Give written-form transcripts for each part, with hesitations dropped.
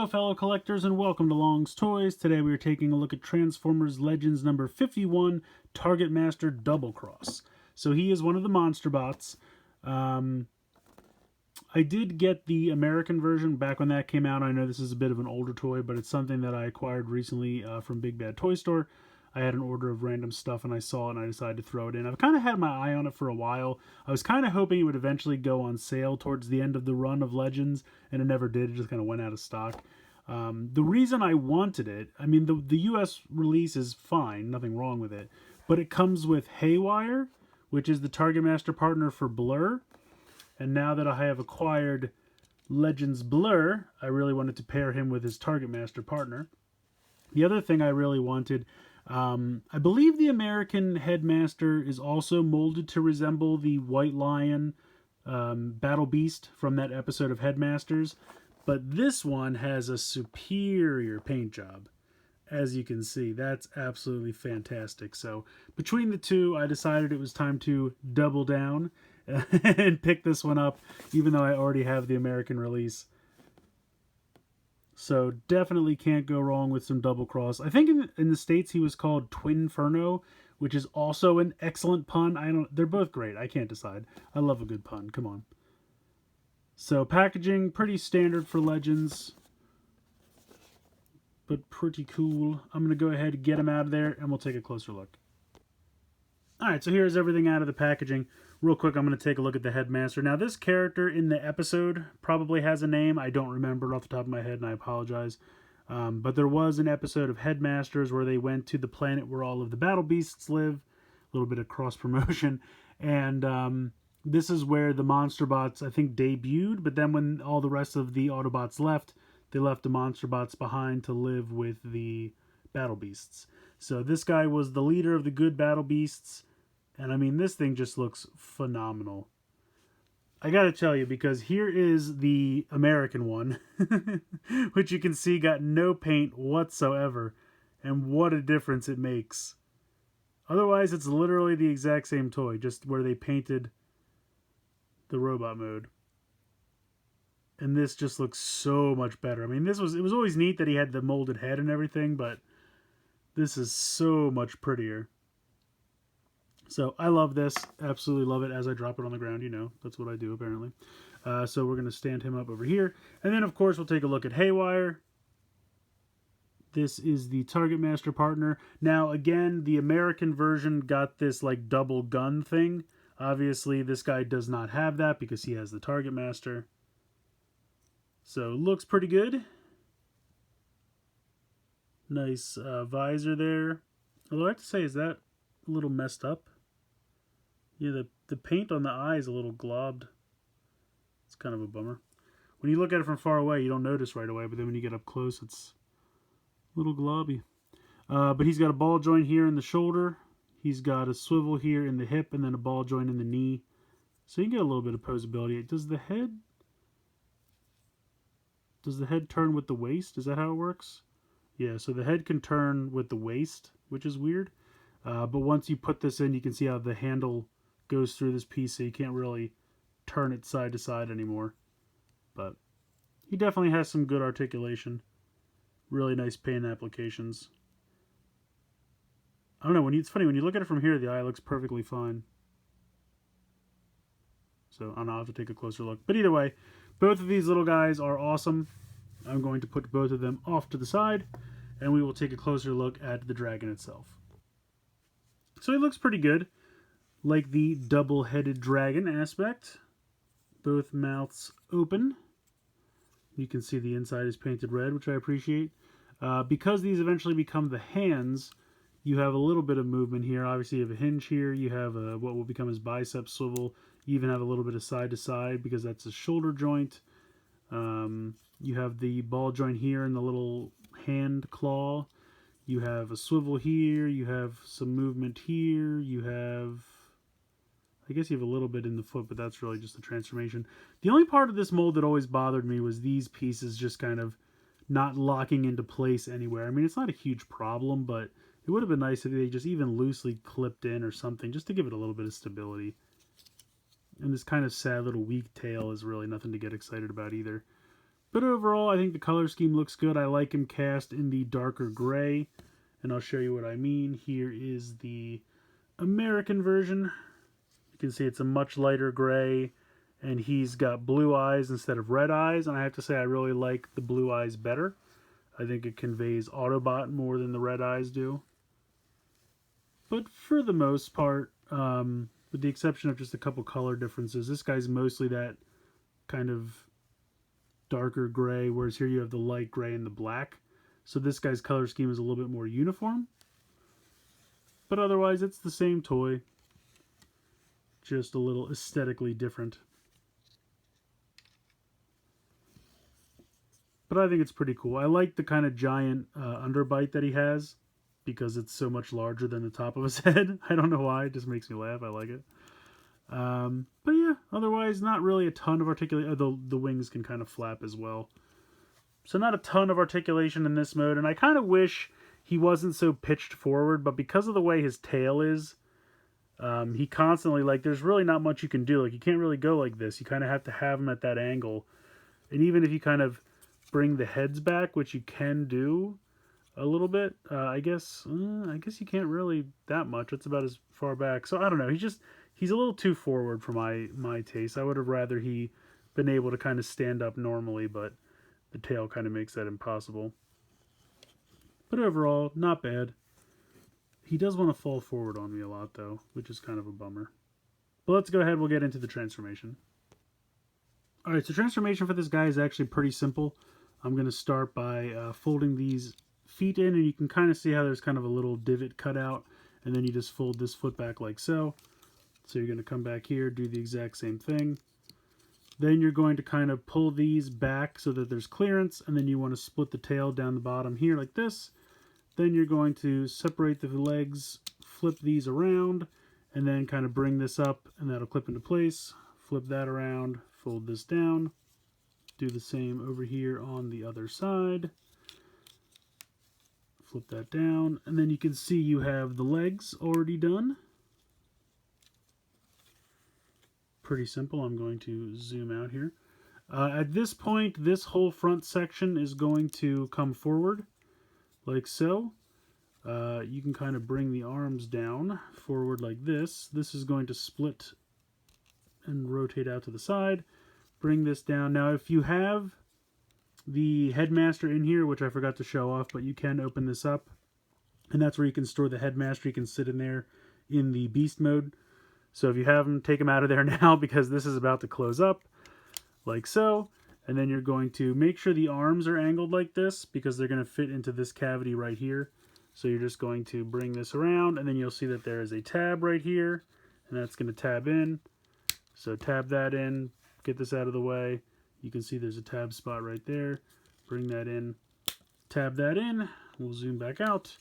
Hello fellow collectors and welcome to Long's Toys. Today we are taking a look at Transformers Legends number 51 Targetmaster DoubleCross. So he is one of the monster bots. I did get the American version back when that came out. I know this is a bit of an older toy, but it's something that I acquired recently from Big Bad Toy Store. I had an order of random stuff and I saw it and I decided to throw it in. I've kind of had my eye on it for a while. I was kind of hoping it would eventually go on sale towards the end of the run of Legends, and it never did. It just kind of went out of stock. The reason I wanted it, I mean, the US release is fine, nothing wrong with it, but it comes with Haywire, which is the Targetmaster partner for Blur. And now that I have acquired Legends Blur, I really wanted to pair him with his Targetmaster partner. The other thing I really wanted, I believe the American Headmaster is also molded to resemble the White Lion Battle Beast from that episode of Headmasters, but this one has a superior paint job. As you can see, that's absolutely fantastic. So between the two, I decided it was time to double down and pick this one up, even though I already have the American release. So definitely can't go wrong with some Double Cross. I think in the States he was called Twinferno, which is also an excellent pun. They're both great. I can't decide. I love a good pun. Come on. So packaging, pretty standard for Legends, but pretty cool. I'm going to go ahead and get him out of there and we'll take a closer look. Alright, so here's everything out of the packaging. Real quick, I'm going to take a look at the Headmaster. Now, this character in the episode probably has a name. I don't remember it off the top of my head, and I apologize. But there was an episode of Headmasters where they went to the planet where all of the Battle Beasts live. A little bit of cross-promotion. And this is where the Monster Bots, I think, debuted. But then when all the rest of the Autobots left, they left the Monster Bots behind to live with the Battle Beasts. So this guy was the leader of the good Battle Beasts. And I mean, this thing just looks phenomenal. I gotta tell you, because here is the American one, which you can see got no paint whatsoever. And what a difference it makes. Otherwise, it's literally the exact same toy, just where they painted the robot mode. And this just looks so much better. I mean, it was always neat that he had the molded head and everything, but this is so much prettier. So I love this, absolutely love it. As I drop it on the ground, you know, that's what I do apparently. So we're going to stand him up over here. And then, of course, we'll take a look at Haywire. This is the Targetmaster partner. Now, again, the American version got this, like, double gun thing. Obviously, this guy does not have that because he has the Targetmaster. So, looks pretty good. Nice visor there. Although I have to say, is that a little messed up? Yeah, the paint on the eye is a little globbed. It's kind of a bummer. When you look at it from far away, you don't notice right away, but then when you get up close, it's a little globby. But he's got a ball joint here in the shoulder. He's got a swivel here in the hip, and then a ball joint in the knee. So you can get a little bit of poseability. Does the head turn with the waist? Is that how it works? Yeah, so the head can turn with the waist, which is weird. But once you put this in, you can see how the handle goes through this piece, so you can't really turn it side to side anymore. But he definitely has some good articulation. Really nice paint applications. I don't know, it's funny, when you look at it from here, the eye looks perfectly fine. So I'll have to take a closer look. But either way, both of these little guys are awesome. I'm going to put both of them off to the side, and we will take a closer look at the dragon itself. So he looks pretty good, like the double-headed dragon aspect. Both mouths open. You can see the inside is painted red, which I appreciate. Because these eventually become the hands, you have a little bit of movement here. Obviously, you have a hinge here. You have what will become his bicep swivel. You even have a little bit of side-to-side because that's a shoulder joint. You have the ball joint here and the little hand claw. You have a swivel here, you have some movement here, you have, I guess you have a little bit in the foot, but that's really just a transformation. The only part of this mold that always bothered me was these pieces just kind of not locking into place anywhere. I mean, it's not a huge problem, but it would have been nice if they just even loosely clipped in or something, just to give it a little bit of stability. And this kind of sad little weak tail is really nothing to get excited about either. But overall, I think the color scheme looks good. I like him cast in the darker gray, and I'll show you what I mean. Here is the American version. You can see it's a much lighter gray, and he's got blue eyes instead of red eyes, and I have to say I really like the blue eyes better. I think it conveys Autobot more than the red eyes do. But for the most part, with the exception of just a couple color differences, this guy's mostly that kind of darker gray, whereas here you have the light gray and the black. So this guy's color scheme is a little bit more uniform. But otherwise, it's the same toy, just a little aesthetically different. But I think it's pretty cool. I like the kind of giant underbite that he has because it's so much larger than the top of his head. I don't know why. It just makes me laugh. I like it. But yeah, otherwise not really a ton of articulation. The wings can kind of flap as well. So not a ton of articulation in this mode. And I kind of wish he wasn't so pitched forward. But because of the way his tail is, he constantly, like, there's really not much you can do. Like, you can't really go like this. You kind of have to have him at that angle. And even if you kind of bring the heads back, which you can do a little bit, I guess you can't really that much. It's about as far back. So I don't know. He's a little too forward for my taste. I would have rather he been able to kind of stand up normally, but the tail kind of makes that impossible. But overall, not bad. He does want to fall forward on me a lot, though, which is kind of a bummer. But let's go ahead. We'll get into the transformation. All right, so transformation for this guy is actually pretty simple. I'm going to start by folding these feet in, and you can kind of see how there's kind of a little divot cut out, and then you just fold this foot back like so. So you're going to come back here, do the exact same thing. Then you're going to kind of pull these back so that there's clearance, and then you want to split the tail down the bottom here like this. Then you're going to separate the legs, flip these around, and then kind of bring this up, and that'll clip into place. Flip that around, fold this down. Do the same over here on the other side. Flip that down, and then you can see you have the legs already done. Pretty simple. I'm going to zoom out here. At this point, this whole front section is going to come forward, like so. You can kind of bring the arms down forward like this. This is going to split and rotate out to the side. Bring this down. Now, if you have the Headmaster in here, which I forgot to show off, but you can open this up, and that's where you can store the Headmaster. You can sit in there in the Beast mode. So if you have him, take him out of there now because this is about to close up, like so. And then you're going to make sure the arms are angled like this because they're going to fit into this cavity right here. So you're just going to bring this around, and then you'll see that there is a tab right here, and that's going to tab in. So tab that in. Get this out of the way. You can see there's a tab spot right there. Bring that in. Tab that in. We'll zoom back out.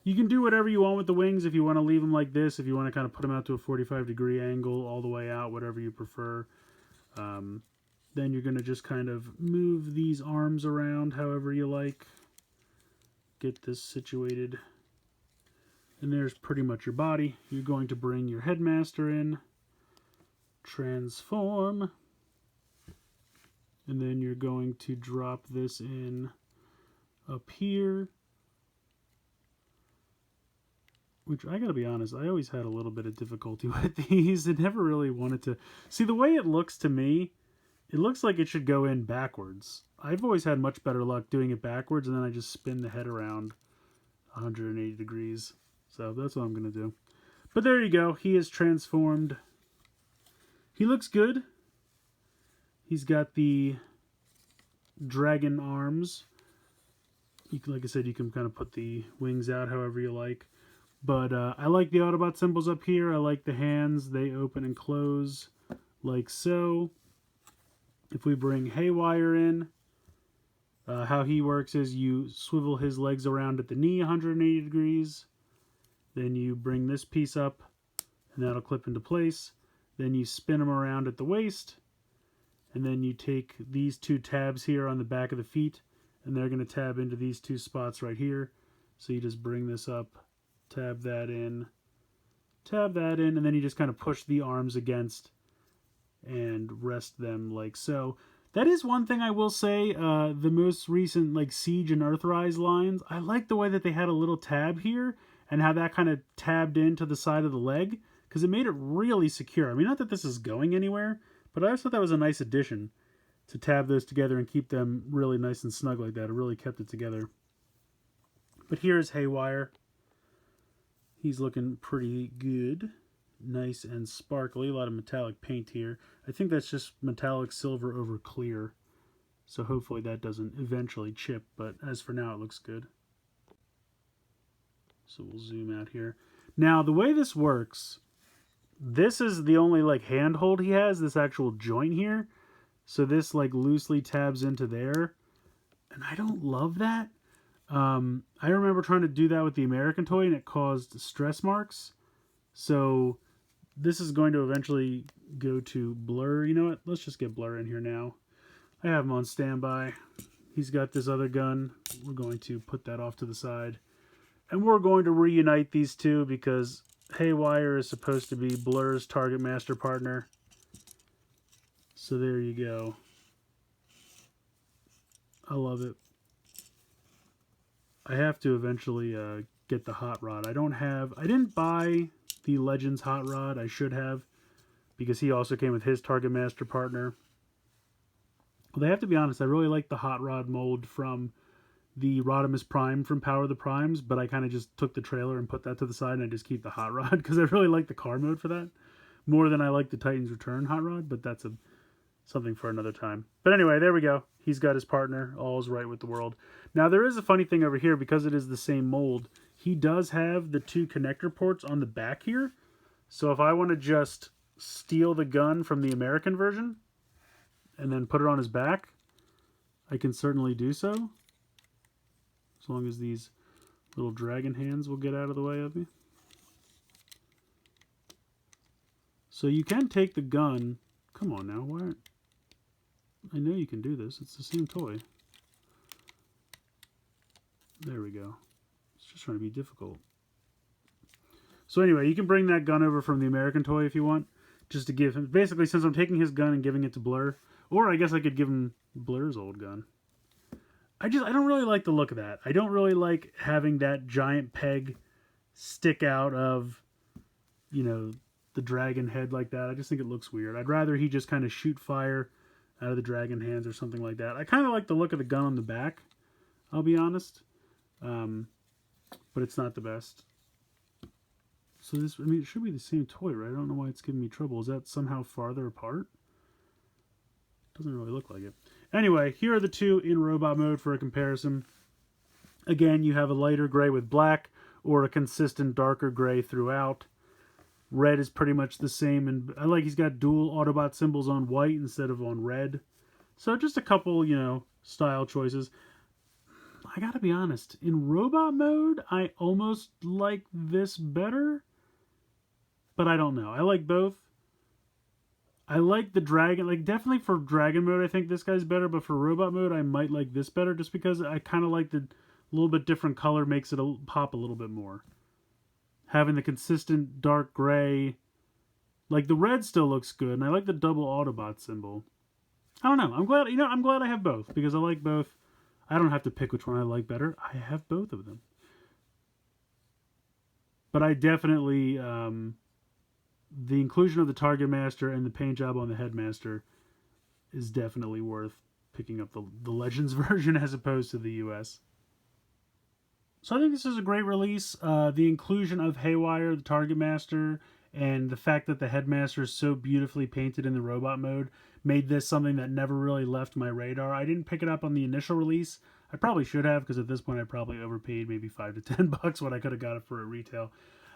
You can do whatever you want with the wings. If you want to leave them like this, if you want to kind of put them out to a 45-degree angle all the way out, whatever you prefer. Then you're going to just kind of move these arms around however you like. Get this situated. And there's pretty much your body. You're going to bring your Headmaster in. Transform. And then you're going to drop this in up here. Which, I gotta be honest, I always had a little bit of difficulty with these. I never really wanted to... See, the way it looks to me, it looks like it should go in backwards. I've always had much better luck doing it backwards, and then I just spin the head around 180 degrees. So that's what I'm going to do. But there you go. He is transformed. He looks good. He's got the dragon arms. You can, like I said, you can kind of put the wings out however you like. But I like the Autobot symbols up here. I like the hands. They open and close like so. If we bring Haywire in, how he works is you swivel his legs around at the knee 180 degrees. Then you bring this piece up, and that'll clip into place. Then you spin him around at the waist. And then you take these two tabs here on the back of the feet, and they're going to tab into these two spots right here. So you just bring this up, tab that in, and then you just kind of push the arms against and rest them like so. That is one thing I will say, the most recent like Siege and Earthrise lines, I like the way that they had a little tab here and how that kind of tabbed into the side of the leg, because it made it really secure. I mean, not that this is going anywhere, but I always thought that was a nice addition to tab those together and keep them really nice and snug like that. It really kept it together. But here's Haywire. He's looking pretty good. Nice and sparkly. A lot of metallic paint here. I think that's just metallic silver over clear. So hopefully that doesn't eventually chip, but as for now it looks good. So we'll zoom out here. Now the way this works, this is the only like handhold he has, this actual joint here. So this like loosely tabs into there. And I don't love that. I remember trying to do that with the American toy and it caused stress marks. So this is going to eventually go to blur. You know what? Let's just get blur in here now. I have him on standby. He's got this other gun. We're going to put that off to the side. And we're going to reunite these two because Haywire is supposed to be Blur's Targetmaster partner. So there you go. I love it. I have to eventually get the hot rod. I didn't buy the Legends hot rod. I should have, because he also came with his Targetmaster partner. Well, I have to be honest, I really like the hot rod mold from the Rodimus Prime from Power of the Primes, but I kind of just took the trailer and put that to the side and I just keep the hot rod because I really like the car mode for that more than I like the Titan's Return hot rod, but that's something for another time. But anyway, there we go. He's got his partner. All's right with the world. Now, there is a funny thing over here. Because it is the same mold, he does have the two connector ports on the back here. So if I want to just steal the gun from the American version and then put it on his back, I can certainly do so. As long as these little dragon hands will get out of the way of me. So you can take the gun. Come on now, why aren't... I know you can do this. It's the same toy. There we go. It's just trying to be difficult. So anyway, you can bring that gun over from the American toy if you want. Just to give him... Basically, since I'm taking his gun and giving it to Blur. Or I guess I could give him Blur's old gun. I don't really like the look of that. I don't really like having that giant peg stick out of, you know, the dragon head like that. I just think it looks weird. I'd rather he just kind of shoot fire out of the dragon hands or something like that. I kind of like the look of the gun on the back, I'll be honest. But it's not the best. So this, I mean, it should be the same toy, right? I don't know why it's giving me trouble. Is that somehow farther apart? Doesn't really look like it. Anyway, here are the two in robot mode for a comparison. Again, you have a lighter gray with black or a consistent darker gray throughout. Red is pretty much the same, and I like he's got dual Autobot symbols on white instead of on red. So just a couple, you know, style choices. I gotta be honest, in robot mode, I almost like this better, but I don't know. I like both. I like the dragon, like definitely for dragon mode, I think this guy's better, but for robot mode, I might like this better just because I kind of like the little bit different color makes it pop a little bit more. Having the consistent dark gray, like the red still looks good, and I like the double Autobot symbol. I don't know. I'm glad, you know, I'm glad I have both because I like both. I don't have to pick which one I like better. I have both of them. But I definitely, the inclusion of the Targetmaster and the paint job on the Headmaster is definitely worth picking up the Legends version as opposed to the US. So I think this is a great release. The inclusion of Haywire, the Targetmaster, and the fact that the Headmaster is so beautifully painted in the robot mode made this something that never really left my radar. I didn't pick it up on the initial release. I probably should have, because at this point I probably overpaid maybe $5 to $10 what I could have got it for at retail.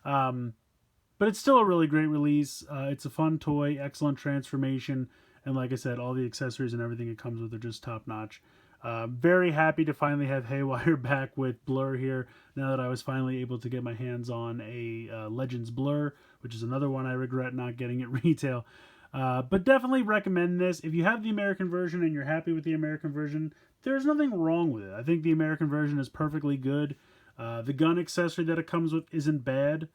But it's still a really great release. It's a fun toy, excellent transformation, and like I said, all the accessories and everything it comes with are just top-notch. Very happy to finally have Haywire back with Blur here, now that I was finally able to get my hands on a Legends Blur, which is another one I regret not getting at retail. But definitely recommend this. If you have the American version and you're happy with the American version, there's nothing wrong with it. I think the American version is perfectly good. The gun accessory that it comes with isn't bad.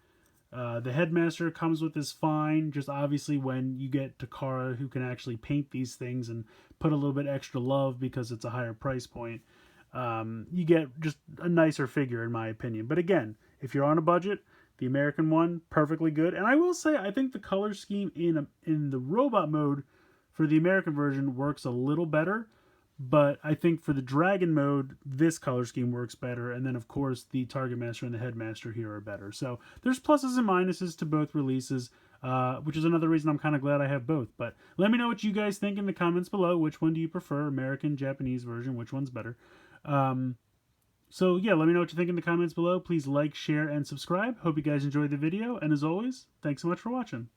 The Headmaster comes with is fine, just obviously when you get Takara who can actually paint these things and put a little bit extra love because it's a higher price point, you get just a nicer figure in my opinion. But again, if you're on a budget, the American one, perfectly good. And I will say, I think the color scheme in the robot mode for the American version works a little better. But I think for the Dragon mode, this color scheme works better. And then, of course, the Targetmaster and the Headmaster here are better. So there's pluses and minuses to both releases, which is another reason I'm kind of glad I have both. But let me know what you guys think in the comments below. Which one do you prefer? American, Japanese version? Which one's better? So yeah, let me know what you think in the comments below. Please like, share, and subscribe. Hope you guys enjoyed the video. And as always, thanks so much for watching.